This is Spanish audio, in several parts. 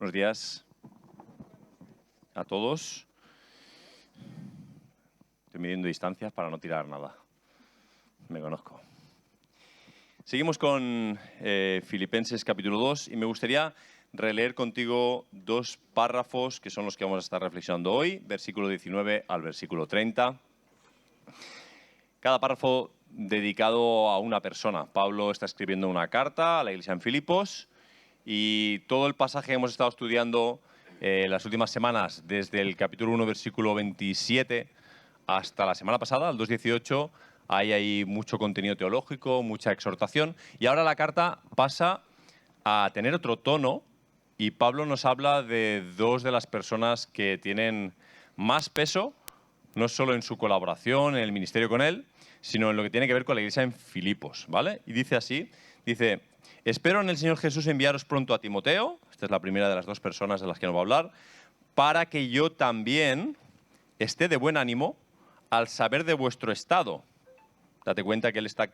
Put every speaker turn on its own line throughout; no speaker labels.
Buenos días a todos. Estoy midiendo distancias para no tirar nada. Me conozco. Seguimos con Filipenses capítulo 2 y me gustaría releer contigo dos párrafos que son los que vamos a estar reflexionando hoy, versículo 19 al versículo 30. Cada párrafo dedicado a una persona. Pablo está escribiendo una carta a la iglesia en Filipos y todo el pasaje que hemos estado estudiando las últimas semanas, desde el capítulo 1, versículo 27, hasta la semana pasada, el 2.18, hay ahí mucho contenido teológico, mucha exhortación, y ahora la carta pasa a tener otro tono, y Pablo nos habla de dos de las personas que tienen más peso, no solo en su colaboración, en el ministerio con él, sino en lo que tiene que ver con la iglesia en Filipos, ¿vale? Y dice así, dice: espero en el Señor Jesús enviaros pronto a Timoteo, esta es la primera de las dos personas de las que nos va a hablar, para que yo también esté de buen ánimo al saber de vuestro estado. Date cuenta que él está,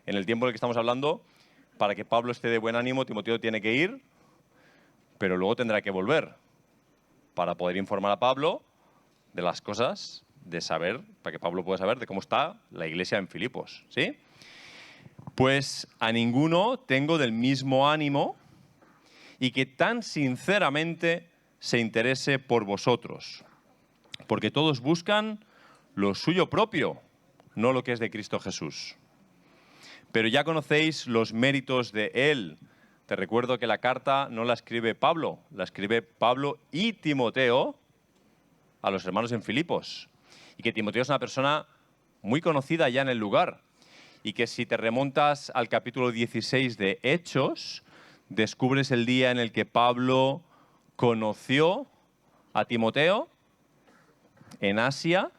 en el tiempo en el que estamos hablando, para que Pablo esté de buen ánimo, Timoteo tiene que ir, pero luego tendrá que volver para poder informar a Pablo de las cosas, de saber, para que Pablo pueda saber de cómo está la iglesia en Filipos, ¿sí? Pues a ninguno tengo del mismo ánimo y que tan sinceramente se interese por vosotros, porque todos buscan lo suyo propio, no lo que es de Cristo Jesús. Pero ya conocéis los méritos de Él. Te recuerdo que la carta no la escribe Pablo, la escribe Pablo y Timoteo a los hermanos en Filipos. Y que Timoteo es una persona muy conocida ya en el lugar. Y que si te remontas al capítulo 16 de Hechos, descubres el día en el que Pablo conoció a Timoteo en Asia.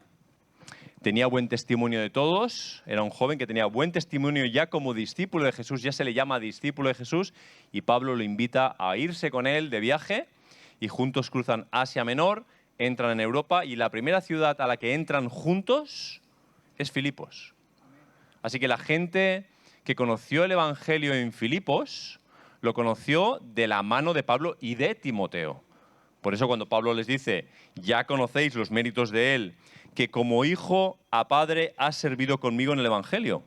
Tenía buen testimonio de todos, era un joven que tenía buen testimonio ya como discípulo de Jesús, ya se le llama discípulo de Jesús, y Pablo lo invita a irse con él de viaje, y juntos cruzan Asia Menor, entran en Europa, y la primera ciudad a la que entran juntos es Filipos. Así que la gente que conoció el Evangelio en Filipos lo conoció de la mano de Pablo y de Timoteo. Por eso cuando Pablo les dice, ya conocéis los méritos de él, que como hijo a padre ha servido conmigo en el Evangelio.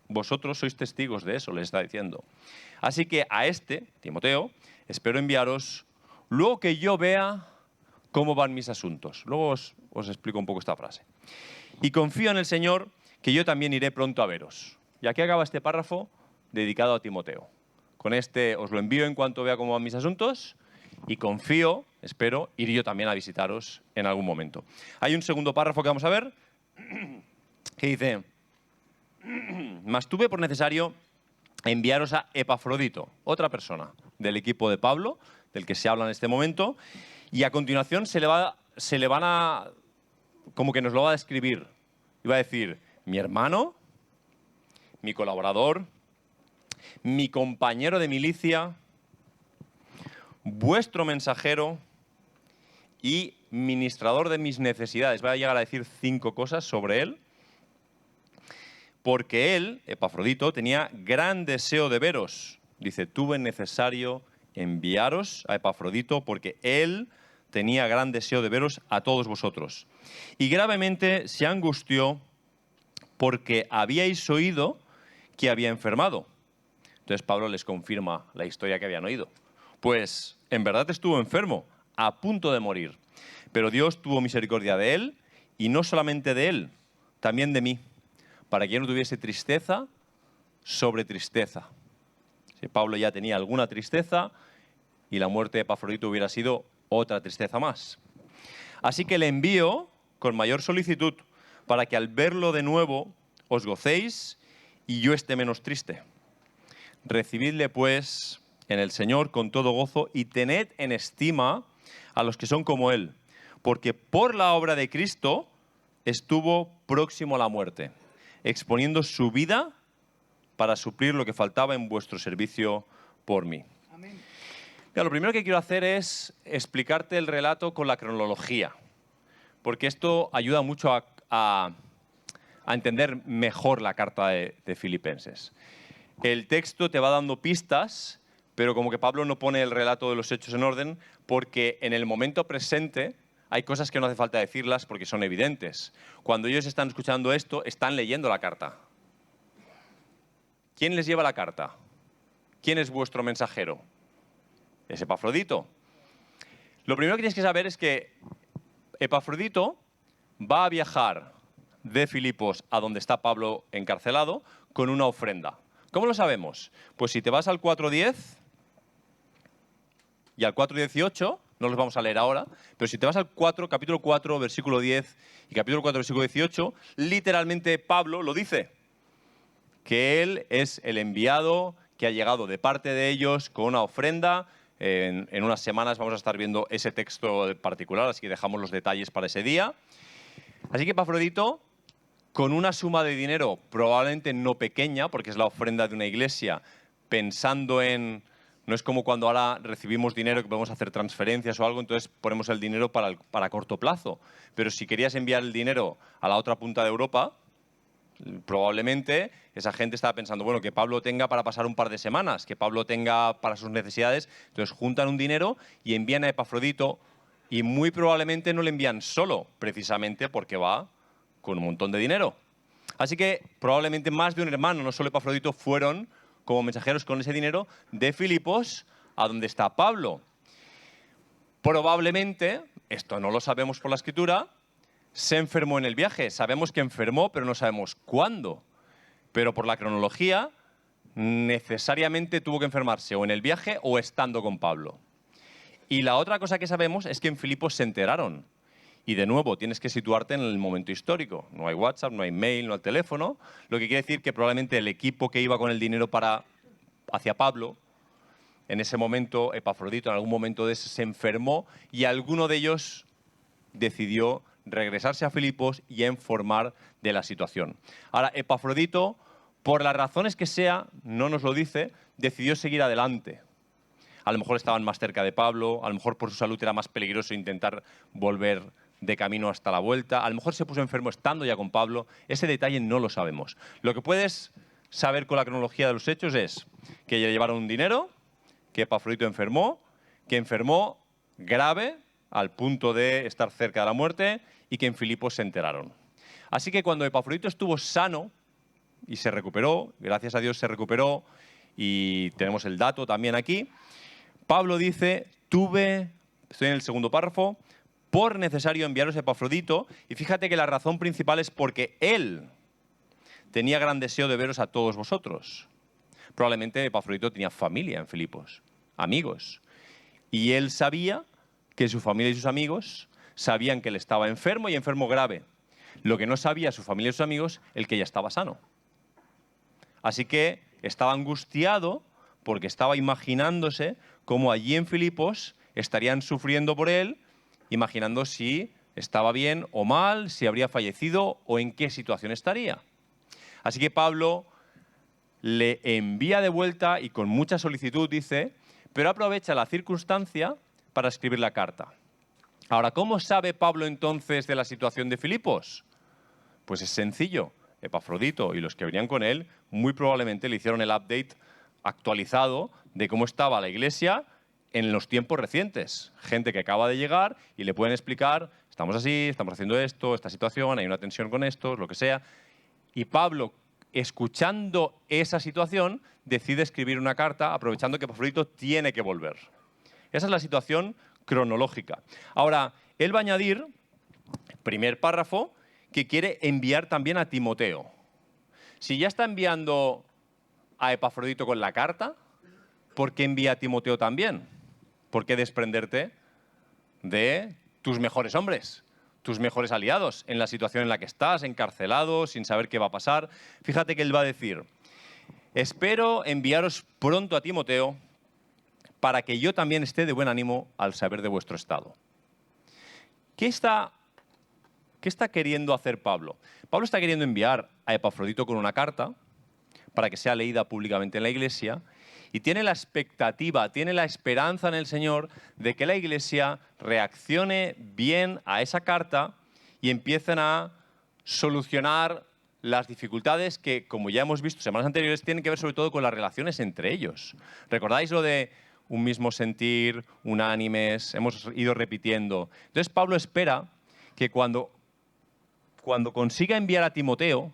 Vosotros sois testigos de eso, les está diciendo. Así que a este, Timoteo, espero enviaros luego que yo vea cómo van mis asuntos. Luego os explico un poco esta frase. Y confío en el Señor que yo también iré pronto a veros. Y aquí acaba este párrafo dedicado a Timoteo. Con este os lo envío en cuanto vea cómo van mis asuntos y confío, espero, ir yo también a visitaros en algún momento. Hay un segundo párrafo que vamos a ver que dice: mas tuve por necesario enviaros a Epafrodito, otra persona del equipo de Pablo, del que se habla en este momento, y a continuación se le van a, como que nos lo va a describir. Y va a decir: mi hermano, mi colaborador, mi compañero de milicia, vuestro mensajero y ministrador de mis necesidades. Voy a llegar a decir 5 cosas sobre él. Porque él, Epafrodito, tenía gran deseo de veros. Dice, tuve necesario enviaros a Epafrodito porque él tenía gran deseo de veros a todos vosotros. Y gravemente se angustió porque habíais oído que había enfermado. Entonces Pablo les confirma la historia que habían oído. Pues en verdad estuvo enfermo, a punto de morir. Pero Dios tuvo misericordia de él, y no solamente de él, también de mí, para que yo no tuviese tristeza sobre tristeza. Si Pablo ya tenía alguna tristeza, y la muerte de Epafrodito hubiera sido otra tristeza más. Así que le envío con mayor solicitud, para que al verlo de nuevo os gocéis y yo esté menos triste. Recibidle pues en el Señor con todo gozo y tened en estima a los que son como Él, porque por la obra de Cristo estuvo próximo a la muerte, exponiendo su vida para suplir lo que faltaba en vuestro servicio por mí.
Amén.
Mira, lo primero que quiero hacer es explicarte el relato con la cronología, porque esto ayuda mucho a entender mejor la carta de Filipenses. El texto te va dando pistas, pero como que Pablo no pone el relato de los hechos en orden porque en el momento presente hay cosas que no hace falta decirlas porque son evidentes. Cuando ellos están escuchando esto, están leyendo la carta. ¿Quién les lleva la carta? ¿Quién es vuestro mensajero? Es Epafrodito. Lo primero que tienes que saber es que Epafrodito va a viajar de Filipos a donde está Pablo encarcelado con una ofrenda. ¿Cómo lo sabemos? Pues si te vas al 4.10 y al 4.18, no los vamos a leer ahora, pero si te vas al capítulo 4, versículo 10 y capítulo 4, versículo 18, literalmente Pablo lo dice, que él es el enviado que ha llegado de parte de ellos con una ofrenda. En unas semanas vamos a estar viendo ese texto en particular, así que dejamos los detalles para ese día. Así que Epafrodito, con una suma de dinero probablemente no pequeña, porque es la ofrenda de una iglesia, pensando en... No es como cuando ahora recibimos dinero que podemos hacer transferencias o algo, entonces ponemos el dinero para corto plazo. Pero si querías enviar el dinero a la otra punta de Europa, probablemente esa gente estaba pensando, bueno, que Pablo tenga para pasar un par de semanas, que Pablo tenga para sus necesidades. Entonces juntan un dinero y envían a Epafrodito y muy probablemente no le envían solo, precisamente porque va con un montón de dinero. Así que probablemente más de un hermano, no solo Epafrodito, fueron como mensajeros con ese dinero de Filipos a donde está Pablo. Probablemente, esto no lo sabemos por la Escritura, se enfermó en el viaje. Sabemos que enfermó, pero no sabemos cuándo. Pero por la cronología, necesariamente tuvo que enfermarse o en el viaje o estando con Pablo. Y la otra cosa que sabemos es que en Filipos se enteraron. Y de nuevo, tienes que situarte en el momento histórico. No hay WhatsApp, no hay mail, no hay teléfono. Lo que quiere decir que probablemente el equipo que iba con el dinero hacia Pablo, en ese momento, Epafrodito, en algún momento de ese, se enfermó y alguno de ellos decidió regresarse a Filipos y a informar de la situación. Ahora, Epafrodito, por las razones que sea, no nos lo dice, decidió seguir adelante. A lo mejor estaban más cerca de Pablo, a lo mejor por su salud era más peligroso intentar volver de camino hasta la vuelta, a lo mejor se puso enfermo estando ya con Pablo. Ese detalle no lo sabemos. Lo que puedes saber con la cronología de los hechos es que le llevaron un dinero, que Epafrodito enfermó, que enfermó grave al punto de estar cerca de la muerte y que en Filipos se enteraron. Así que cuando Epafrodito estuvo sano y se recuperó, gracias a Dios se recuperó y tenemos el dato también aquí, Pablo dice, estoy en el segundo párrafo, por necesario enviaros a Epafrodito, y fíjate que la razón principal es porque él tenía gran deseo de veros a todos vosotros. Probablemente Epafrodito tenía familia en Filipos, amigos, y él sabía que su familia y sus amigos sabían que él estaba enfermo y enfermo grave. Lo que no sabía su familia y sus amigos, el que ya estaba sano. Así que estaba angustiado porque estaba imaginándose cómo allí en Filipos estarían sufriendo por él, imaginando si estaba bien o mal, si habría fallecido o en qué situación estaría. Así que Pablo le envía de vuelta y con mucha solicitud dice, pero aprovecha la circunstancia para escribir la carta. Ahora, ¿cómo sabe Pablo entonces de la situación de Filipos? Pues es sencillo. Epafrodito y los que venían con él muy probablemente le hicieron el update actualizado de cómo estaba la iglesia en los tiempos recientes. Gente que acaba de llegar y le pueden explicar, estamos así, estamos haciendo esto, esta situación, hay una tensión con esto, lo que sea. Y Pablo, escuchando esa situación, decide escribir una carta aprovechando que Epafrodito tiene que volver. Esa es la situación cronológica. Ahora, él va a añadir, primer párrafo, que quiere enviar también a Timoteo. Si ya está enviando a Epafrodito con la carta, ¿por qué envía a Timoteo también? ¿Por qué desprenderte de tus mejores hombres, tus mejores aliados en la situación en la que estás, encarcelado, sin saber qué va a pasar? Fíjate que él va a decir, espero enviaros pronto a Timoteo para que yo también esté de buen ánimo al saber de vuestro estado. ¿Qué está queriendo hacer Pablo? Pablo está queriendo enviar a Epafrodito con una carta para que sea leída públicamente en la iglesia y tiene la expectativa, tiene la esperanza en el Señor de que la iglesia reaccione bien a esa carta y empiecen a solucionar las dificultades que, como ya hemos visto semanas anteriores, tienen que ver sobre todo con las relaciones entre ellos. ¿Recordáis lo de un mismo sentir, unánimes? Hemos ido repitiendo. Entonces Pablo espera que cuando consiga enviar a Timoteo,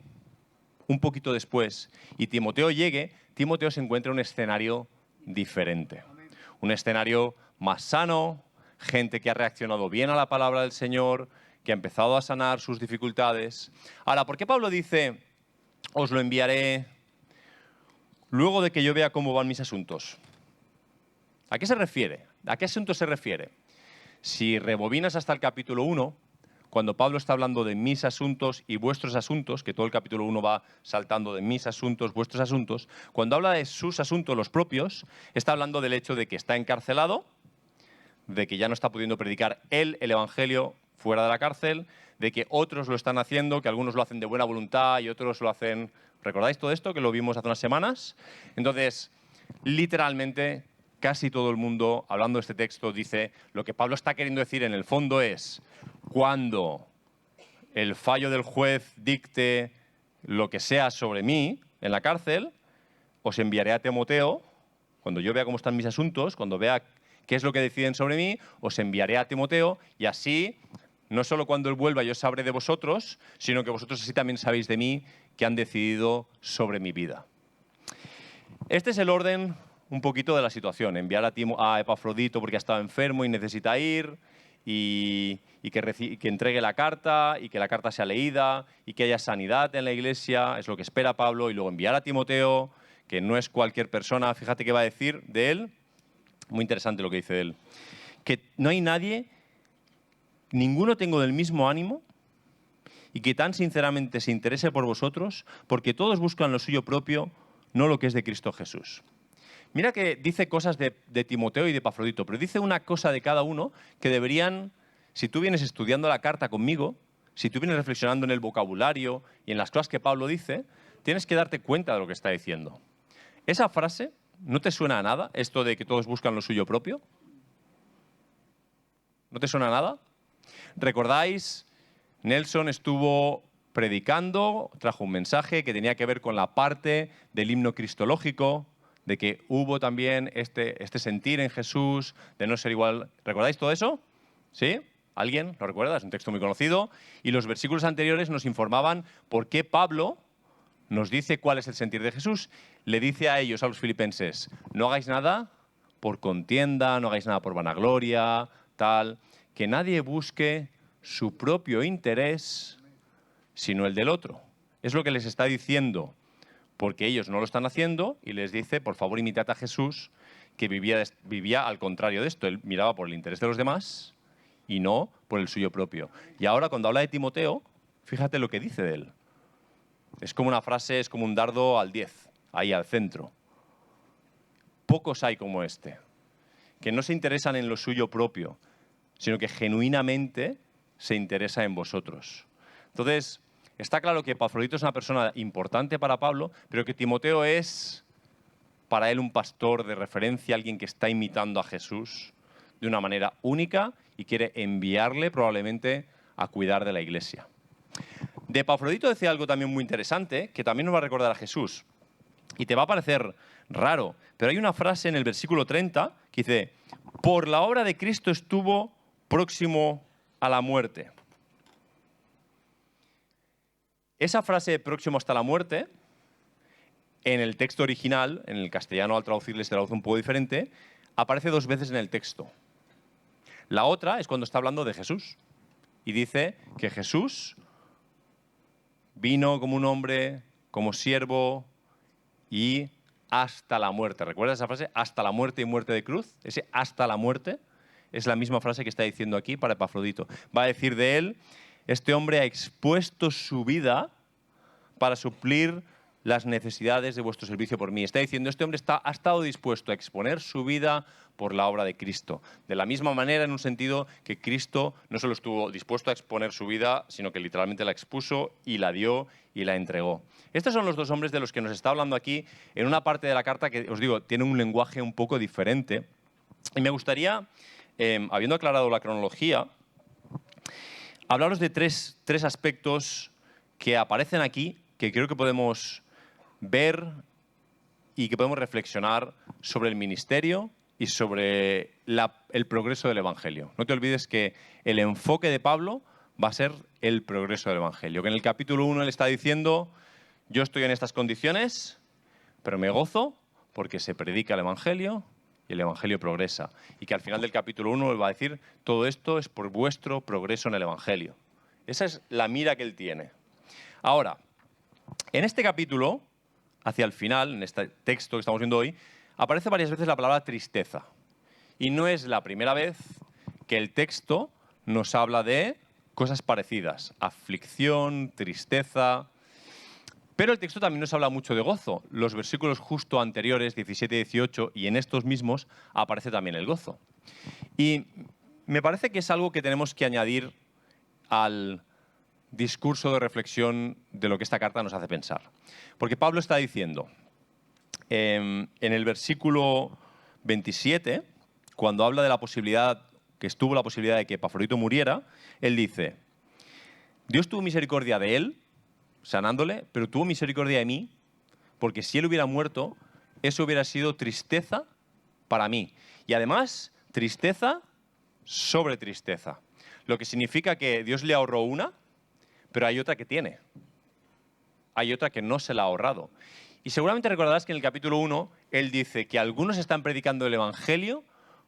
un poquito después, y Timoteo llegue, Timoteo se encuentra en un escenario diferente. Un escenario más sano, gente que ha reaccionado bien a la palabra del Señor, que ha empezado a sanar sus dificultades. Ahora, ¿por qué Pablo dice, os lo enviaré luego de que yo vea cómo van mis asuntos? ¿A qué se refiere? ¿A qué asunto se refiere? Si rebobinas hasta el capítulo 1, cuando Pablo está hablando de mis asuntos y vuestros asuntos, que todo el capítulo 1 va saltando de mis asuntos, vuestros asuntos, cuando habla de sus asuntos, los propios, está hablando del hecho de que está encarcelado, de que ya no está pudiendo predicar él el Evangelio fuera de la cárcel, de que otros lo están haciendo, que algunos lo hacen de buena voluntad y otros lo hacen... ¿Recordáis todo esto que lo vimos hace unas semanas? Entonces, literalmente, casi todo el mundo, hablando de este texto, dice lo que Pablo está queriendo decir en el fondo es: cuando el fallo del juez dicte lo que sea sobre mí en la cárcel, os enviaré a Timoteo. Cuando yo vea cómo están mis asuntos, cuando vea qué es lo que deciden sobre mí, os enviaré a Timoteo, y así, no solo cuando él vuelva yo sabré de vosotros, sino que vosotros así también sabéis de mí que han decidido sobre mi vida. Este es el orden un poquito de la situación. Enviar a Epafrodito porque ha estado enfermo y necesita ir, y que entregue la carta, y que la carta sea leída, y que haya sanidad en la iglesia, es lo que espera Pablo, y luego enviar a Timoteo, que no es cualquier persona. Fíjate qué va a decir de él. Muy interesante lo que dice de él. Que no hay nadie, ninguno tengo del mismo ánimo, y que tan sinceramente se interese por vosotros, porque todos buscan lo suyo propio, no lo que es de Cristo Jesús. Mira que dice cosas de Timoteo y de Epafrodito, pero dice una cosa de cada uno que deberían, si tú vienes estudiando la carta conmigo, si tú vienes reflexionando en el vocabulario y en las cosas que Pablo dice, tienes que darte cuenta de lo que está diciendo. Esa frase, ¿no te suena a nada, esto de que todos buscan lo suyo propio? ¿No te suena a nada? ¿Recordáis? Nelson estuvo predicando, trajo un mensaje que tenía que ver con la parte del himno cristológico, de que hubo también este sentir en Jesús, de no ser igual. ¿Recordáis todo eso? ¿Sí? ¿Alguien lo recuerda? Es un texto muy conocido. Y los versículos anteriores nos informaban por qué Pablo nos dice cuál es el sentir de Jesús. Le dice a ellos, a los filipenses, no hagáis nada por contienda, no hagáis nada por vanagloria, tal, que nadie busque su propio interés, sino el del otro. Es lo que les está diciendo, porque ellos no lo están haciendo, y les dice, por favor, imitad a Jesús, que vivía al contrario de esto. Él miraba por el interés de los demás y no por el suyo propio. Y ahora, cuando habla de Timoteo, fíjate lo que dice de él. Es como una frase, es como un dardo al 10, ahí al centro. Pocos hay como este, que no se interesan en lo suyo propio, sino que genuinamente se interesa en vosotros. Entonces, está claro que Epafrodito es una persona importante para Pablo, pero que Timoteo es para él un pastor de referencia, alguien que está imitando a Jesús de una manera única y quiere enviarle probablemente a cuidar de la iglesia. De Epafrodito decía algo también muy interesante, que también nos va a recordar a Jesús. Y te va a parecer raro, pero hay una frase en el versículo 30 que dice, por la obra de Cristo estuvo próximo a la muerte. Esa frase próximo hasta la muerte, en el texto original, en el castellano al traducirle se traduce un poco diferente, aparece 2 veces en el texto. La otra es cuando está hablando de Jesús y dice que Jesús vino como un hombre, como siervo y hasta la muerte. ¿Recuerdas esa frase? Hasta la muerte y muerte de cruz. Ese hasta la muerte es la misma frase que está diciendo aquí para Epafrodito. Va a decir de él, este hombre ha expuesto su vida para suplir las necesidades de vuestro servicio por mí. Está diciendo, este hombre ha estado dispuesto a exponer su vida por la obra de Cristo. De la misma manera, en un sentido, que Cristo no solo estuvo dispuesto a exponer su vida, sino que literalmente la expuso y la dio y la entregó. Estos son los 2 hombres de los que nos está hablando aquí en una parte de la carta que, os digo, tiene un lenguaje un poco diferente. Y me gustaría, habiendo aclarado la cronología, hablaros de tres aspectos que aparecen aquí que creo que podemos ver y que podemos reflexionar sobre el ministerio y sobre el progreso del Evangelio. No te olvides que el enfoque de Pablo va a ser el progreso del Evangelio. Que en el capítulo 1 él está diciendo, yo estoy en estas condiciones, pero me gozo porque se predica el Evangelio y el Evangelio progresa. Y que al final del capítulo 1 él va a decir, todo esto es por vuestro progreso en el Evangelio. Esa es la mira que él tiene. Ahora, en este capítulo, hacia el final, en este texto que estamos viendo hoy, aparece varias veces la palabra tristeza. Y no es la primera vez que el texto nos habla de cosas parecidas. Aflicción, tristeza. Pero el texto también nos habla mucho de gozo. Los versículos justo anteriores, 17 y 18, y en estos mismos aparece también el gozo. Y me parece que es algo que tenemos que añadir al discurso de reflexión de lo que esta carta nos hace pensar. Porque Pablo está diciendo, en el versículo 27, cuando habla de la posibilidad, que estuvo la posibilidad de que Epafrodito muriera, él dice, Dios tuvo misericordia de él, sanándole, pero tuvo misericordia de mí, porque si él hubiera muerto, eso hubiera sido tristeza para mí. Y además, tristeza sobre tristeza. Lo que significa que Dios le ahorró una, pero hay otra que tiene. Hay otra que no se la ha ahorrado. Y seguramente recordarás que en el capítulo 1 él dice que algunos están predicando el Evangelio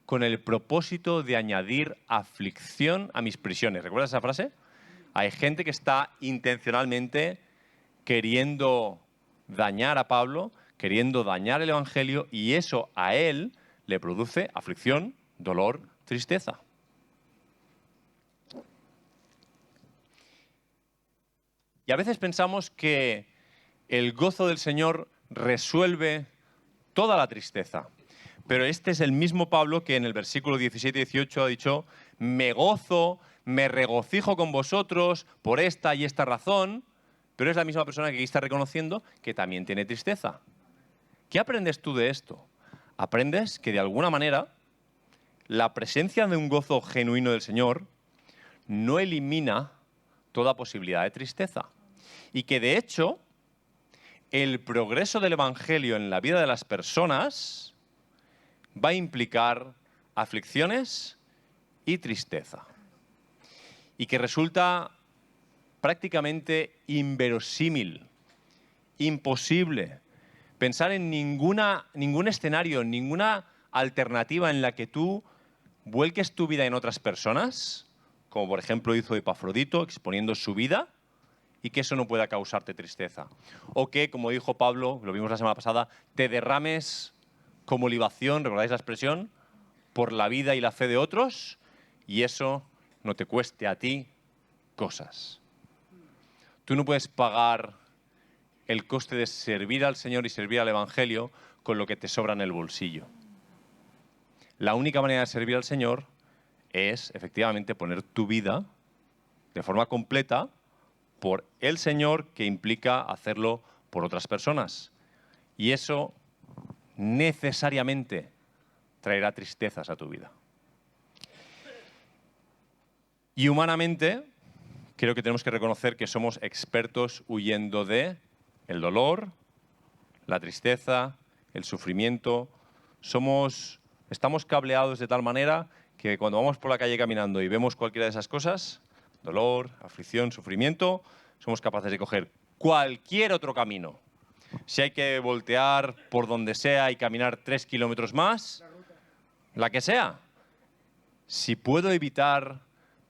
con el propósito de añadir aflicción a mis prisiones. ¿Recuerdas esa frase? Hay gente que está intencionalmente queriendo dañar a Pablo, queriendo dañar el Evangelio, y eso a él le produce aflicción, dolor, tristeza. Y a veces pensamos que el gozo del Señor resuelve toda la tristeza. Pero este es el mismo Pablo que en el versículo 17 y 18 ha dicho, me gozo, me regocijo con vosotros por esta y esta razón, pero es la misma persona que aquí está reconociendo que también tiene tristeza. ¿Qué aprendes tú de esto? Aprendes que de alguna manera la presencia de un gozo genuino del Señor no elimina toda posibilidad de tristeza. Y que de hecho, el progreso del Evangelio en la vida de las personas va a implicar aflicciones y tristeza. Y que resulta prácticamente inverosímil, imposible, pensar en ningún escenario, ninguna alternativa en la que tú vuelques tu vida en otras personas, como por ejemplo hizo Epafrodito, exponiendo su vida, y que eso no pueda causarte tristeza. O que, como dijo Pablo, lo vimos la semana pasada, te derrames como libación, ¿recordáis la expresión? Por la vida y la fe de otros, y eso no te cueste a ti cosas. Tú no puedes pagar el coste de servir al Señor y servir al Evangelio con lo que te sobra en el bolsillo. La única manera de servir al Señor es, efectivamente, poner tu vida de forma completa por el Señor, que implica hacerlo por otras personas. Y eso necesariamente traerá tristezas a tu vida. Y humanamente, creo que tenemos que reconocer que somos expertos huyendo de el dolor, la tristeza, el sufrimiento. Estamos cableados de tal manera que cuando vamos por la calle caminando y vemos cualquiera de esas cosas, dolor, aflicción, sufrimiento, somos capaces de coger cualquier otro camino. Si hay que voltear por donde sea y caminar 3 kilómetros más, la que sea. Si puedo evitar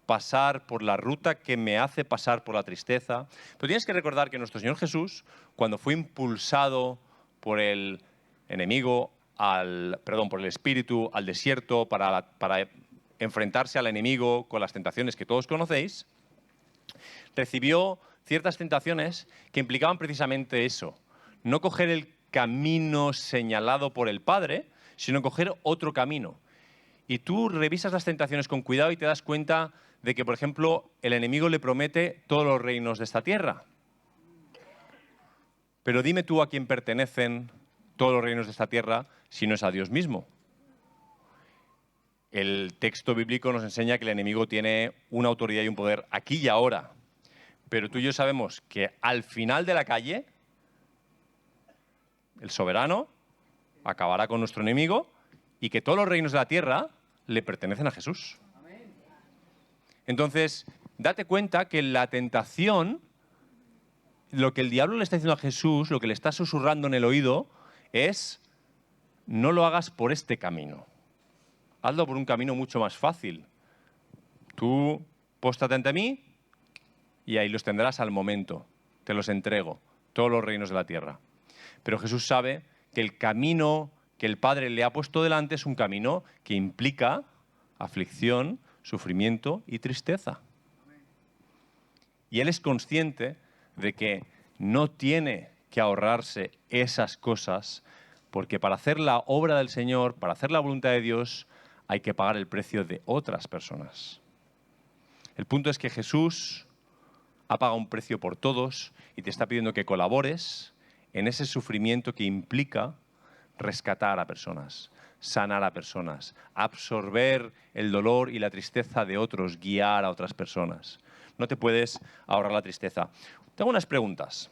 pasar por la ruta que me hace pasar por la tristeza. Pero tienes que recordar que nuestro Señor Jesús, cuando fue impulsado por el enemigo, por el Espíritu al desierto para enfrentarse al enemigo con las tentaciones que todos conocéis, recibió ciertas tentaciones que implicaban precisamente eso. No coger el camino señalado por el Padre, sino coger otro camino. Y tú revisas las tentaciones con cuidado y te das cuenta de que, por ejemplo, el enemigo le promete todos los reinos de esta tierra. Pero dime tú a quién pertenecen todos los reinos de esta tierra si no es a Dios mismo. El texto bíblico nos enseña que el enemigo tiene una autoridad y un poder aquí y ahora. Pero tú y yo sabemos que al final de la calle, el soberano acabará con nuestro enemigo y que todos los reinos de la tierra le pertenecen a Jesús. Entonces, date cuenta que la tentación, lo que el diablo le está diciendo a Jesús, lo que le está susurrando en el oído, es: no lo hagas por este camino. Hazlo por un camino mucho más fácil. Tú póstrate ante mí y ahí los tendrás al momento. Te los entrego, todos los reinos de la tierra. Pero Jesús sabe que el camino que el Padre le ha puesto delante es un camino que implica aflicción, sufrimiento y tristeza. Y Él es consciente de que no tiene que ahorrarse esas cosas, porque para hacer la obra del Señor, para hacer la voluntad de Dios, hay que pagar el precio de otras personas. El punto es que Jesús ha pagado un precio por todos y te está pidiendo que colabores en ese sufrimiento que implica rescatar a personas, sanar a personas, absorber el dolor y la tristeza de otros, guiar a otras personas. No te puedes ahorrar la tristeza. Tengo unas preguntas.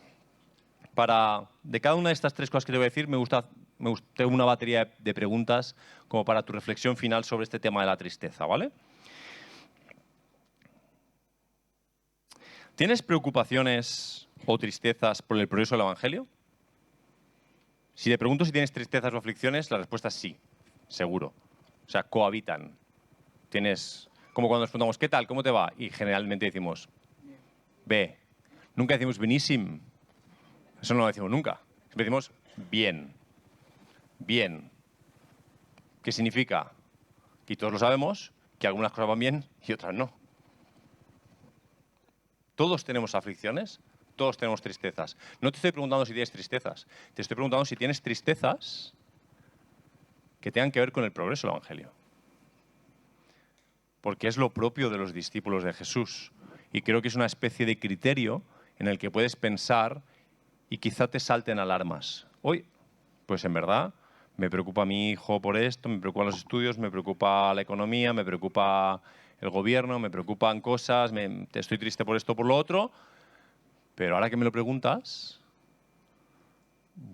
De cada una de estas tres cosas que te voy a decir, tengo una batería de preguntas como para tu reflexión final sobre este tema de la tristeza, ¿vale? ¿Tienes preocupaciones o tristezas por el progreso del Evangelio? Si te pregunto si tienes tristezas o aflicciones, la respuesta es sí, seguro. O sea, cohabitan. Como cuando nos preguntamos, ¿qué tal? ¿Cómo te va? Y generalmente decimos, bé. Nunca decimos beníssim. Eso no lo decimos nunca. Siempre decimos bien. Bien. ¿Qué significa? Y todos lo sabemos, que algunas cosas van bien y otras no. Todos tenemos aflicciones, todos tenemos tristezas. No te estoy preguntando si tienes tristezas, te estoy preguntando si tienes tristezas que tengan que ver con el progreso del Evangelio. Porque es lo propio de los discípulos de Jesús. Y creo que es una especie de criterio en el que puedes pensar y quizá te salten alarmas. Hoy, pues en verdad, me preocupa mi hijo por esto, me preocupan los estudios, me preocupa la economía, me preocupa el gobierno, me preocupan cosas, estoy triste por esto o por lo otro, pero ahora que me lo preguntas,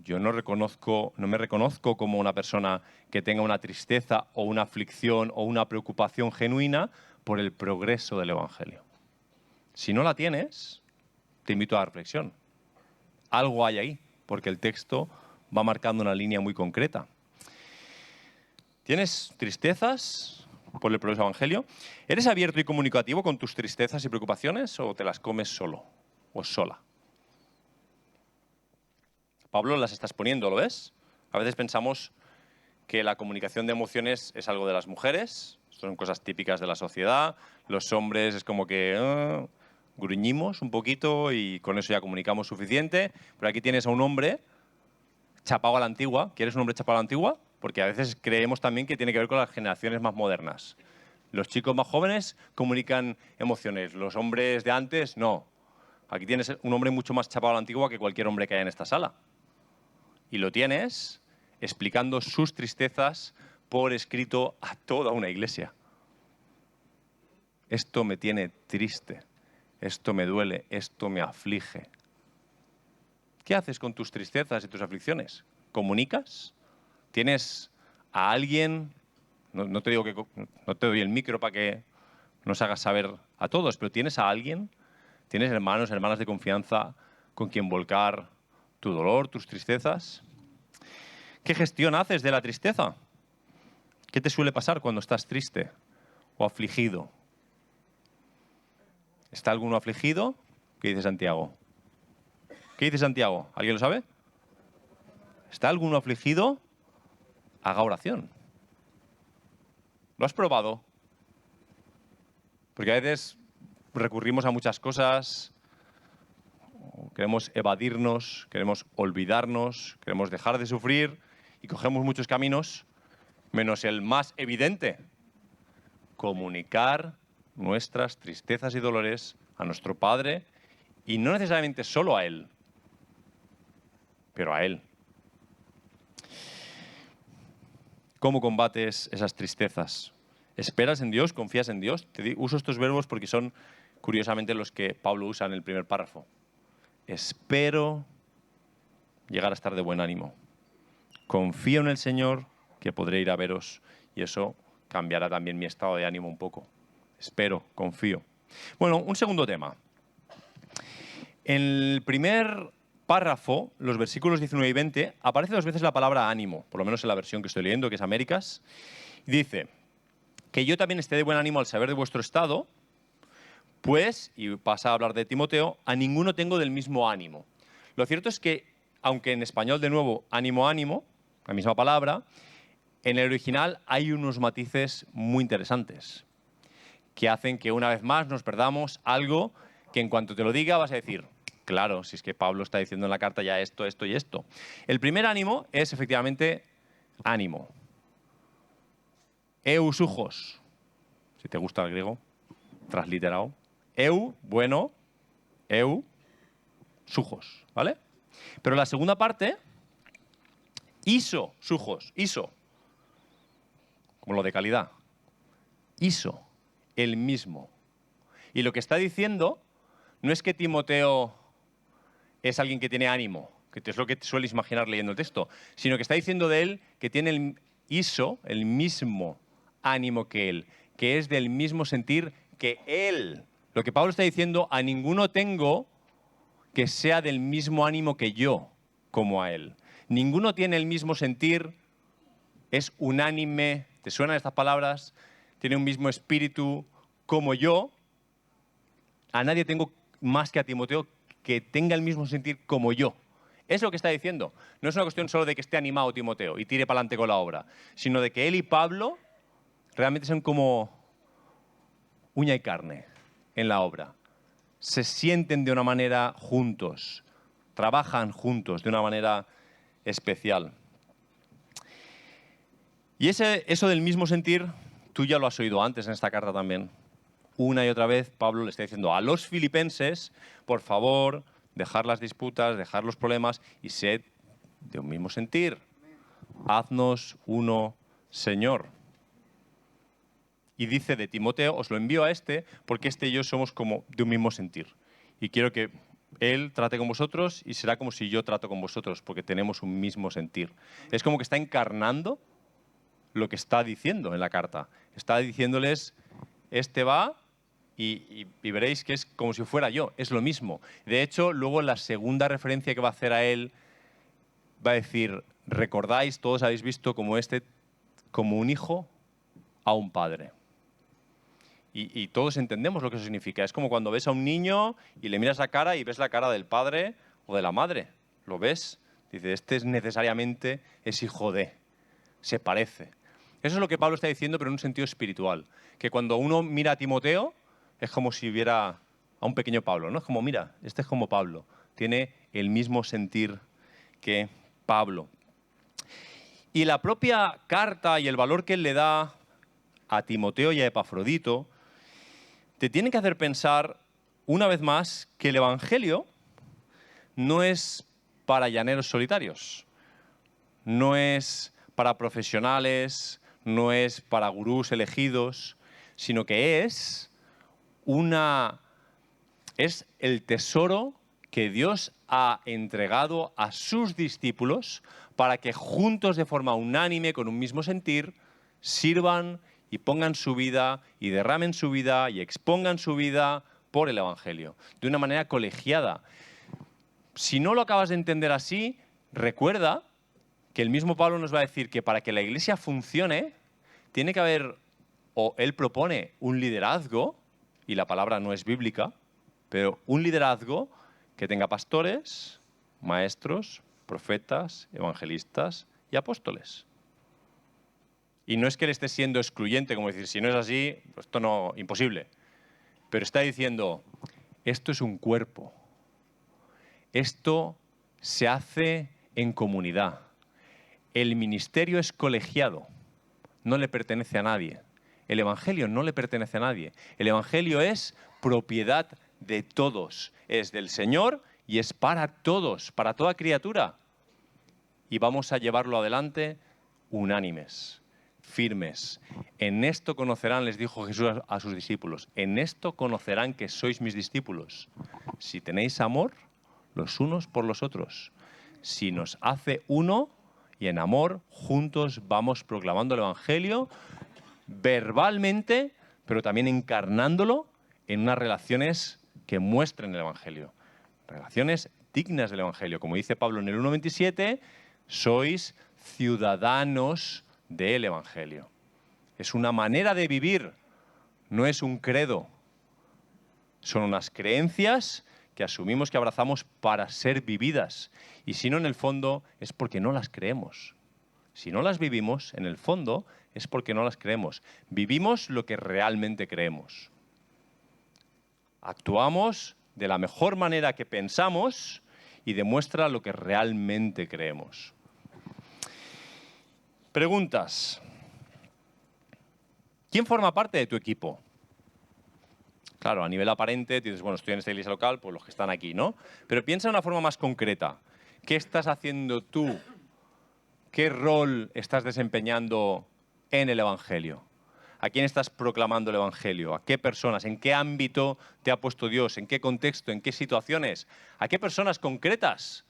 yo no me reconozco como una persona que tenga una tristeza o una aflicción o una preocupación genuina por el progreso del Evangelio. Si no la tienes, te invito a la reflexión. Algo hay ahí, porque el texto va marcando una línea muy concreta. ¿Tienes tristezas por el progreso del Evangelio? ¿Eres abierto y comunicativo con tus tristezas y preocupaciones o te las comes solo o sola? Pablo las está exponiendo, ¿lo ves? A veces pensamos que la comunicación de emociones es algo de las mujeres, son cosas típicas de la sociedad, los hombres es como que gruñimos un poquito y con eso ya comunicamos suficiente, pero aquí tienes a un hombre chapado a la antigua. ¿Quieres un hombre chapado a la antigua? Porque a veces creemos también que tiene que ver con las generaciones más modernas. Los chicos más jóvenes comunican emociones, los hombres de antes no. Aquí tienes un hombre mucho más chapado a la antigua que cualquier hombre que haya en esta sala. Y lo tienes explicando sus tristezas por escrito a toda una iglesia. Esto me tiene triste, esto me duele, esto me aflige. ¿Qué haces con tus tristezas y tus aflicciones? ¿Comunicas? ¿Tienes a alguien? No te digo que no te doy el micro para que nos hagas saber a todos, pero ¿tienes a alguien? ¿Tienes hermanos, hermanas de confianza con quien volcar tu dolor, tus tristezas? ¿Qué gestión haces de la tristeza? ¿Qué te suele pasar cuando estás triste o afligido? ¿Está alguno afligido? ¿Qué dice Santiago? ¿Qué dice Santiago? ¿Alguien lo sabe? ¿Está alguno afligido? Haga oración. ¿Lo has probado? Porque a veces recurrimos a muchas cosas, queremos evadirnos, queremos olvidarnos, queremos dejar de sufrir y cogemos muchos caminos, menos el más evidente: comunicar nuestras tristezas y dolores a nuestro Padre, y no necesariamente solo a Él, pero a Él. ¿Cómo combates esas tristezas? ¿Esperas en Dios? ¿Confías en Dios? Uso estos verbos porque son curiosamente los que Pablo usa en el primer párrafo. Espero llegar a estar de buen ánimo. Confío en el Señor que podré ir a veros y eso cambiará también mi estado de ánimo un poco. Espero, confío. Bueno, un segundo tema. En el primer párrafo, los versículos 19 y 20, aparece 2 veces la palabra ánimo, por lo menos en la versión que estoy leyendo, que es Américas. Dice que yo también esté de buen ánimo al saber de vuestro estado, pues, y pasa a hablar de Timoteo, a ninguno tengo del mismo ánimo. Lo cierto es que, aunque en español, de nuevo, ánimo, ánimo, la misma palabra, en el original hay unos matices muy interesantes que hacen que una vez más nos perdamos algo que en cuanto te lo diga vas a decir, claro, si es que Pablo está diciendo en la carta ya esto, esto y esto. El primer ánimo es efectivamente ánimo. Eusujos, si te gusta el griego, transliterado. Eu, bueno, eu, sujos, ¿vale? Pero la segunda parte, iso, sujos, iso, como lo de calidad. Iso, el mismo. Y lo que está diciendo no es que Timoteo es alguien que tiene ánimo, que es lo que te sueles imaginar leyendo el texto, sino que está diciendo de él que tiene el iso, el mismo ánimo que él, que es del mismo sentir que él. Lo que Pablo está diciendo, a ninguno tengo que sea del mismo ánimo que yo, como a él. Ninguno tiene el mismo sentir, es unánime, ¿te suenan estas palabras? Tiene un mismo espíritu como yo. A nadie tengo más que a Timoteo que tenga el mismo sentir como yo. Es lo que está diciendo. No es una cuestión solo de que esté animado Timoteo y tire para adelante con la obra, sino de que él y Pablo realmente son como uña y carne en la obra. Se sienten de una manera juntos, trabajan juntos de una manera especial. Y eso del mismo sentir, tú ya lo has oído antes en esta carta también. Una y otra vez Pablo le está diciendo a los filipenses, por favor, dejar las disputas, dejar los problemas y sed de un mismo sentir. Haznos uno, Señor. Y dice de Timoteo, os lo envío a este, porque este y yo somos como de un mismo sentir. Y quiero que él trate con vosotros y será como si yo trato con vosotros, porque tenemos un mismo sentir. Es como que está encarnando lo que está diciendo en la carta. Está diciéndoles, este va y veréis que es como si fuera yo, es lo mismo. De hecho, luego la segunda referencia que va a hacer a él va a decir, recordáis, todos habéis visto como un hijo a un padre. Y todos entendemos lo que eso significa. Es como cuando ves a un niño y le miras la cara y ves la cara del padre o de la madre. ¿Lo ves? Dice, este necesariamente es hijo de, se parece. Eso es lo que Pablo está diciendo, pero en un sentido espiritual. Que cuando uno mira a Timoteo, es como si viera a un pequeño Pablo, ¿no? Es como, mira, este es como Pablo. Tiene el mismo sentir que Pablo. Y la propia carta y el valor que él le da a Timoteo y a Epafrodito te tiene que hacer pensar, una vez más, que el Evangelio no es para llaneros solitarios, no es para profesionales, no es para gurús elegidos, sino que es el tesoro que Dios ha entregado a sus discípulos para que juntos de forma unánime, con un mismo sentir, sirvan y pongan su vida y derramen su vida y expongan su vida por el Evangelio, de una manera colegiada. Si no lo acabas de entender así, recuerda que el mismo Pablo nos va a decir que para que la Iglesia funcione, tiene que haber, o él propone, un liderazgo, y la palabra no es bíblica, pero un liderazgo que tenga pastores, maestros, profetas, evangelistas y apóstoles. Y no es que él esté siendo excluyente, como decir, si no es así, pues esto no, imposible. Pero está diciendo, esto es un cuerpo. Esto se hace en comunidad. El ministerio es colegiado, no le pertenece a nadie. El Evangelio no le pertenece a nadie. El Evangelio es propiedad de todos. Es del Señor y es para todos, para toda criatura. Y vamos a llevarlo adelante unánimes. firmes. En esto conocerán, les dijo Jesús a sus discípulos, en esto conocerán que sois mis discípulos, si tenéis amor los unos por los otros. Si nos hace uno y en amor juntos vamos proclamando el Evangelio verbalmente, pero también encarnándolo en unas relaciones que muestren el Evangelio. Relaciones dignas del Evangelio. Como dice Pablo en el 1:27, sois ciudadanos del Evangelio. Es una manera de vivir, no es un credo. Son unas creencias que asumimos que abrazamos para ser vividas. Y si no, en el fondo, es porque no las creemos. Si no las vivimos, en el fondo, es porque no las creemos. Vivimos lo que realmente creemos. Actuamos de la mejor manera que pensamos y demuestra lo que realmente creemos. Preguntas. ¿Quién forma parte de tu equipo? Claro, a nivel aparente, dices, bueno, estoy en esta iglesia local, pues los que están aquí, ¿no? Pero piensa de una forma más concreta. ¿Qué estás haciendo tú? ¿Qué rol estás desempeñando en el Evangelio? ¿A quién estás proclamando el Evangelio? ¿A qué personas? ¿En qué ámbito te ha puesto Dios? ¿En qué contexto? ¿En qué situaciones? ¿A qué personas concretas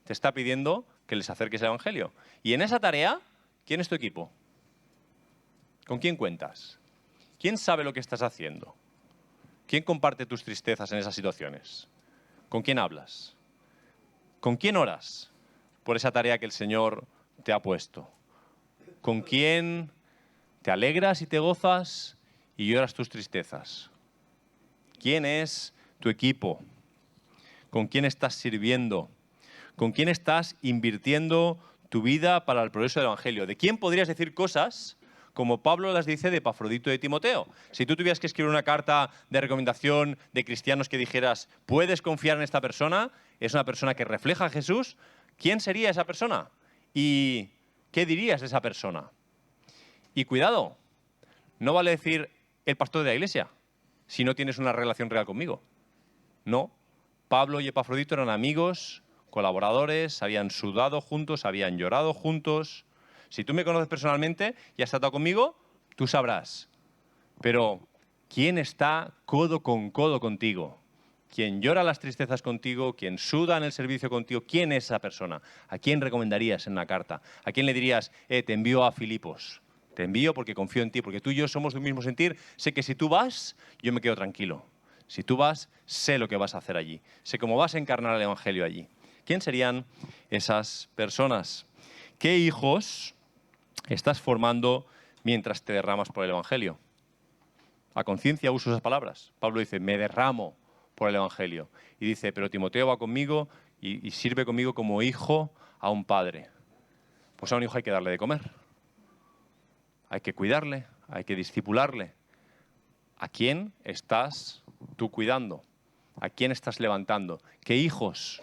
te está pidiendo que les acerques el Evangelio? Y en esa tarea, ¿quién es tu equipo? ¿Con quién cuentas? ¿Quién sabe lo que estás haciendo? ¿Quién comparte tus tristezas en esas situaciones? ¿Con quién hablas? ¿Con quién oras por esa tarea que el Señor te ha puesto? ¿Con quién te alegras y te gozas y lloras tus tristezas? ¿Quién es tu equipo? ¿Con quién estás sirviendo? ¿Con quién estás invirtiendo tu vida para el progreso del Evangelio? ¿De quién podrías decir cosas como Pablo las dice de Epafrodito y de Timoteo? Si tú tuvieras que escribir una carta de recomendación de cristianos que dijeras, puedes confiar en esta persona, es una persona que refleja a Jesús, ¿quién sería esa persona? ¿Y qué dirías de esa persona? Y cuidado, no vale decir el pastor de la iglesia si no tienes una relación real conmigo. No, Pablo y Epafrodito eran amigos, colaboradores, habían sudado juntos, habían llorado juntos. Si tú me conoces personalmente y has tratado conmigo, tú sabrás. Pero, ¿quién está codo con codo contigo? ¿Quién llora las tristezas contigo? ¿Quién suda en el servicio contigo? ¿Quién es esa persona? ¿A quién recomendarías en una carta? ¿A quién le dirías, te envío a Filipos? Te envío porque confío en ti, porque tú y yo somos de un mismo sentir. Sé que si tú vas, yo me quedo tranquilo. Si tú vas, sé lo que vas a hacer allí. Sé cómo vas a encarnar el Evangelio allí. ¿Quién serían esas personas? ¿Qué hijos estás formando mientras te derramas por el Evangelio? A conciencia uso esas palabras. Pablo dice, me derramo por el Evangelio. Y dice, pero Timoteo va conmigo y sirve conmigo como hijo a un padre. Pues a un hijo hay que darle de comer. Hay que cuidarle, hay que discipularle. ¿A quién estás tú cuidando? ¿A quién estás levantando? ¿Qué hijos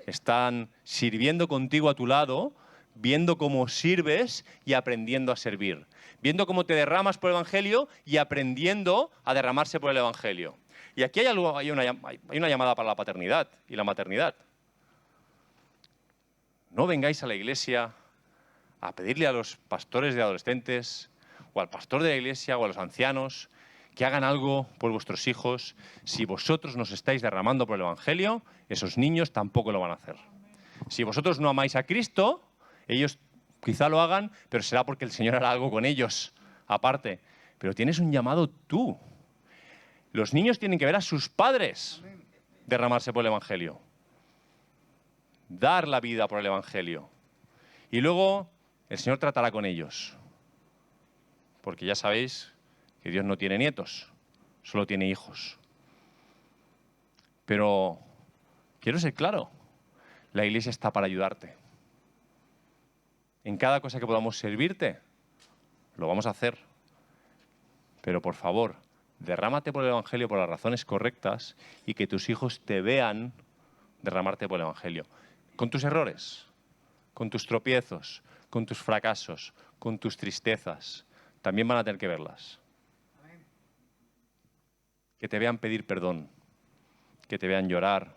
están sirviendo contigo a tu lado, viendo cómo sirves y aprendiendo a servir? Viendo cómo te derramas por el Evangelio y aprendiendo a derramarse por el Evangelio. Y aquí hay una llamada para la paternidad y la maternidad. No vengáis a la iglesia a pedirle a los pastores de adolescentes o al pastor de la iglesia o a los ancianos que hagan algo por vuestros hijos. Si vosotros nos estáis derramando por el Evangelio, esos niños tampoco lo van a hacer. Si vosotros no amáis a Cristo, ellos quizá lo hagan, pero será porque el Señor hará algo con ellos, aparte. Pero tienes un llamado tú. Los niños tienen que ver a sus padres derramarse por el Evangelio. Dar la vida por el Evangelio. Y luego el Señor tratará con ellos. Porque ya sabéis que Dios no tiene nietos, solo tiene hijos. Pero quiero ser claro, la iglesia está para ayudarte. En cada cosa que podamos servirte, lo vamos a hacer. Pero por favor, derrámate por el Evangelio por las razones correctas y que tus hijos te vean derramarte por el Evangelio. Con tus errores, con tus tropiezos, con tus fracasos, con tus tristezas, también van a tener que verlas. Que te vean pedir perdón, que te vean llorar,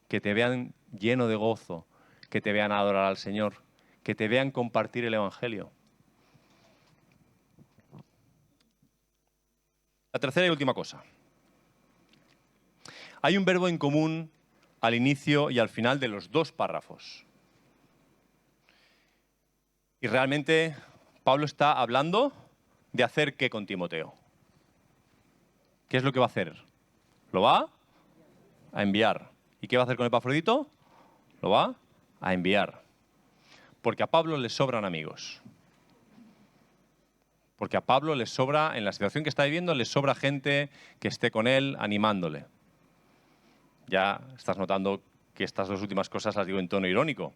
que te vean lleno de gozo, que te vean adorar al Señor, que te vean compartir el Evangelio. tercera y última cosa. Hay un verbo en común al inicio y al final de los dos párrafos. Y realmente Pablo está hablando de hacer qué con Timoteo. ¿Qué es lo que va a hacer? Lo va a enviar. ¿Y qué va a hacer con Epafrodito? Lo va a enviar. Porque a Pablo le sobran amigos. Porque a Pablo le sobra, en la situación que está viviendo, le sobra gente que esté con él animándole. Ya estás notando que estas dos últimas cosas las digo en tono irónico.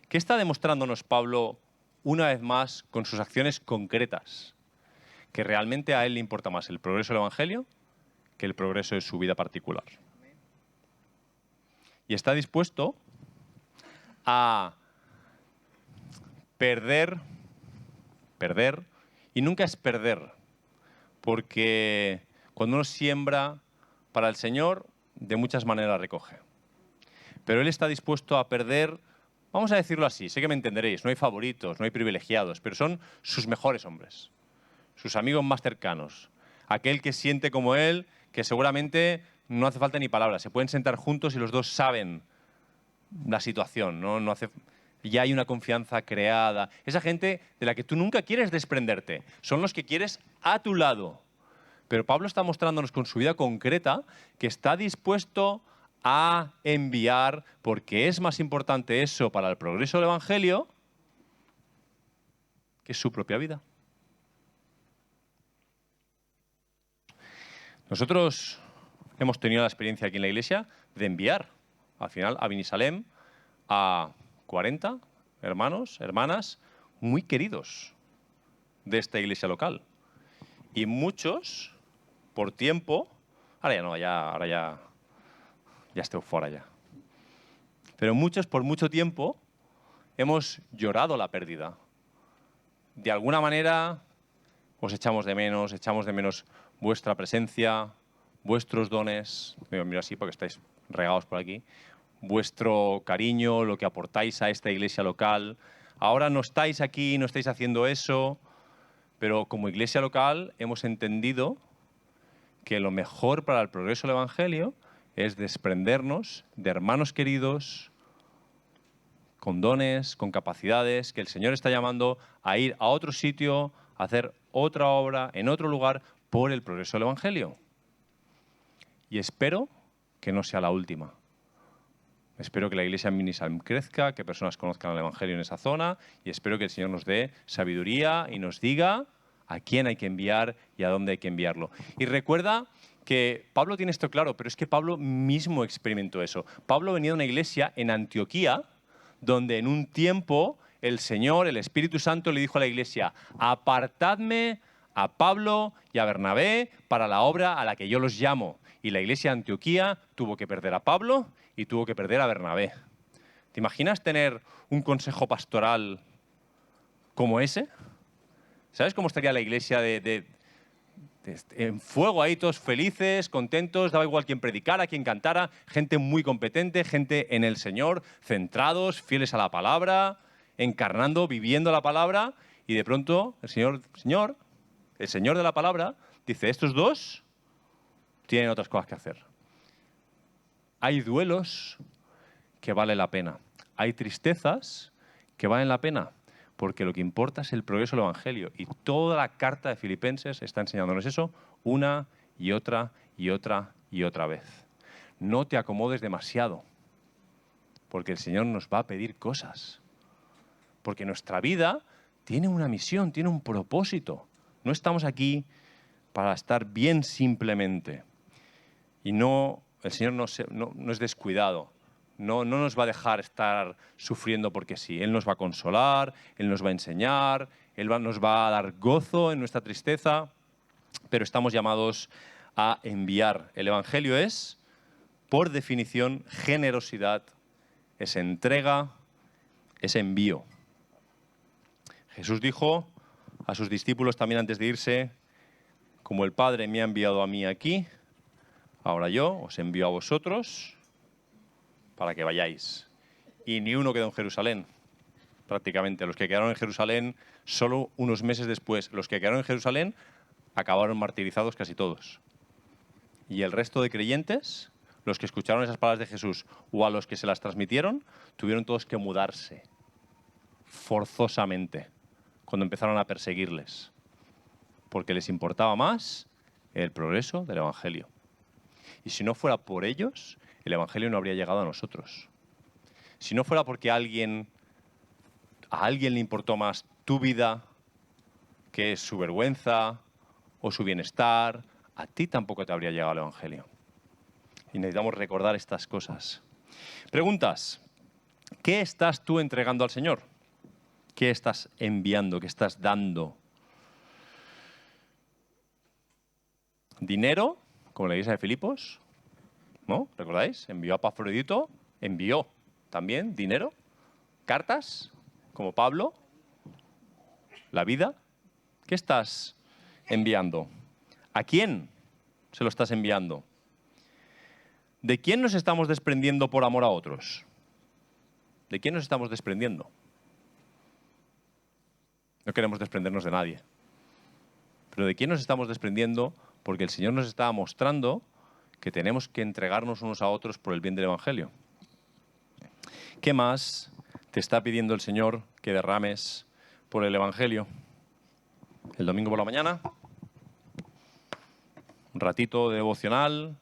¿Qué está demostrándonos Pablo una vez más con sus acciones concretas? Que realmente a él le importa más el progreso del Evangelio que el progreso de su vida particular. Y está dispuesto a perder, y nunca es perder, porque cuando uno siembra para el Señor, de muchas maneras recoge. Pero él está dispuesto a perder, vamos a decirlo así, sé que me entenderéis, no hay favoritos, no hay privilegiados, pero son sus mejores hombres, sus amigos más cercanos, aquel que siente como él, que seguramente no hace falta ni palabras, se pueden sentar juntos y los dos saben la situación, no hace... Ya hay una confianza creada. Esa gente de la que tú nunca quieres desprenderte, son los que quieres a tu lado. Pero Pablo está mostrándonos con su vida concreta que está dispuesto a enviar, porque es más importante eso para el progreso del Evangelio que su propia vida. Nosotros hemos tenido la experiencia aquí en la iglesia de enviar, al final, a Binisalem, a 40 hermanos, hermanas, muy queridos de esta iglesia local. Y muchos, por tiempo, ahora ya estoy fuera ya. Pero muchos, por mucho tiempo, hemos llorado la pérdida. De alguna manera, os echamos de menos vuestra presencia, vuestros dones, me miro así porque estáis regados por aquí, vuestro cariño, lo que aportáis a esta iglesia local. Ahora no estáis aquí, no estáis haciendo eso, pero como iglesia local hemos entendido que lo mejor para el progreso del Evangelio es desprendernos de hermanos queridos, con dones, con capacidades, que el Señor está llamando a ir a otro sitio, a hacer otra obra en otro lugar por el progreso del Evangelio. Y espero que no sea la última. Espero que la iglesia en Binisalem crezca, que personas conozcan el Evangelio en esa zona y espero que el Señor nos dé sabiduría y nos diga a quién hay que enviar y a dónde hay que enviarlo. Y recuerda que Pablo tiene esto claro, pero es que Pablo mismo experimentó eso. Pablo venía de una iglesia en Antioquía donde en un tiempo el Señor, el Espíritu Santo, le dijo a la iglesia: apartadme a Pablo y a Bernabé para la obra a la que yo los llamo. Y la iglesia de Antioquía tuvo que perder a Pablo y tuvo que perder a Bernabé. ¿Te imaginas tener un consejo pastoral como ese? ¿Sabes cómo estaría la iglesia en fuego ahí, todos felices, contentos, daba igual quién predicara, quién cantara, gente muy competente, gente en el Señor, centrados, fieles a la palabra, encarnando, viviendo la palabra, y de pronto el Señor de la palabra, dice: estos dos tienen otras cosas que hacer. Hay duelos que valen la pena. Hay tristezas que valen la pena, porque lo que importa es el progreso del Evangelio. Y toda la carta de Filipenses está enseñándonos eso una y otra y otra y otra vez. No te acomodes demasiado, porque el Señor nos va a pedir cosas. Porque nuestra vida tiene una misión, tiene un propósito. No estamos aquí para estar bien simplemente. Y el Señor no es descuidado. No nos va a dejar estar sufriendo porque sí. Él nos va a consolar, Él nos va a enseñar, nos va a dar gozo en nuestra tristeza, pero estamos llamados a enviar. El Evangelio es, por definición, generosidad, es entrega, es envío. Jesús dijo a sus discípulos también antes de irse: como el Padre me ha enviado a mí aquí, ahora yo os envío a vosotros para que vayáis. Y ni uno quedó en Jerusalén, prácticamente. Los que quedaron en Jerusalén, solo unos meses después, los que quedaron en Jerusalén acabaron martirizados casi todos. Y el resto de creyentes, los que escucharon esas palabras de Jesús o a los que se las transmitieron, tuvieron todos que mudarse forzosamente cuando empezaron a perseguirles, porque les importaba más el progreso del Evangelio. Y si no fuera por ellos, el Evangelio no habría llegado a nosotros. Si no fuera porque a alguien le importó más tu vida que su vergüenza o su bienestar, a ti tampoco te habría llegado el Evangelio. Y necesitamos recordar estas cosas. Preguntas. ¿Qué estás tú entregando al Señor? ¿Qué estás enviando? ¿Qué estás dando? ¿Dinero? Como la iglesia de Filipos, ¿no? ¿Recordáis? Envió a Epafrodito, envió también dinero. ¿Cartas? Como Pablo. ¿La vida? ¿Qué estás enviando? ¿A quién se lo estás enviando? ¿De quién nos estamos desprendiendo por amor a otros? ¿De quién nos estamos desprendiendo? No queremos desprendernos de nadie. Pero ¿de quién nos estamos desprendiendo? Porque el Señor nos está mostrando que tenemos que entregarnos unos a otros por el bien del Evangelio. ¿Qué más te está pidiendo el Señor que derrames por el Evangelio? El domingo por la mañana, un ratito de devocional,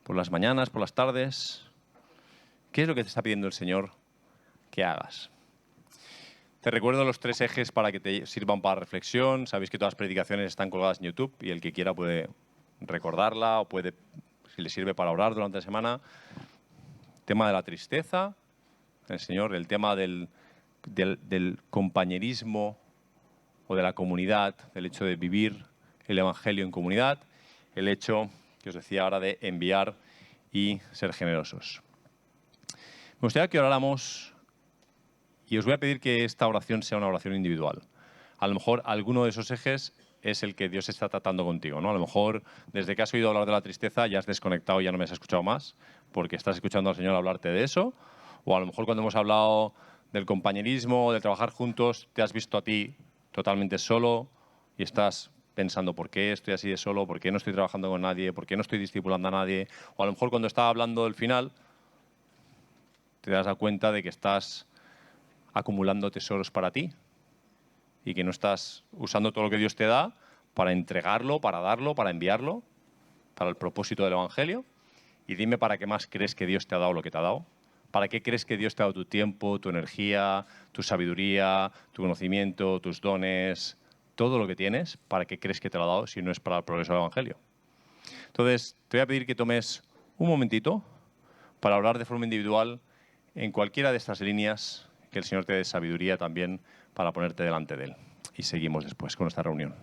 por las mañanas, por las tardes. ¿Qué es lo que te está pidiendo el Señor que hagas? Te recuerdo los 3 ejes para que te sirvan para reflexión. Sabéis que todas las predicaciones están colgadas en YouTube y el que quiera puede recordarla o puede, si le sirve para orar durante la semana. Tema de la tristeza, el Señor, el tema del compañerismo o de la comunidad, del hecho de vivir el Evangelio en comunidad, el hecho, que os decía ahora, de enviar y ser generosos. Me gustaría que oráramos y os voy a pedir que esta oración sea una oración individual. A lo mejor alguno de esos ejes es el que Dios está tratando contigo, ¿no? A lo mejor desde que has oído hablar de la tristeza ya has desconectado y ya no me has escuchado más porque estás escuchando al Señor hablarte de eso. O a lo mejor cuando hemos hablado del compañerismo, de trabajar juntos, te has visto a ti totalmente solo y estás pensando ¿por qué estoy así de solo? ¿Por qué no estoy trabajando con nadie? ¿Por qué no estoy discipulando a nadie? O a lo mejor cuando estaba hablando del final te das cuenta de que estás acumulando tesoros para ti y que no estás usando todo lo que Dios te da para entregarlo, para darlo, para enviarlo, para el propósito del Evangelio. Y dime para qué más crees que Dios te ha dado lo que te ha dado. ¿Para qué crees que Dios te ha dado tu tiempo, tu energía, tu sabiduría, tu conocimiento, tus dones, todo lo que tienes? ¿Para qué crees que te lo ha dado si no es para el progreso del Evangelio? Entonces, te voy a pedir que tomes un momentito para hablar de forma individual en cualquiera de estas líneas, que el Señor te dé sabiduría también para ponerte delante de Él. Y seguimos después con esta reunión.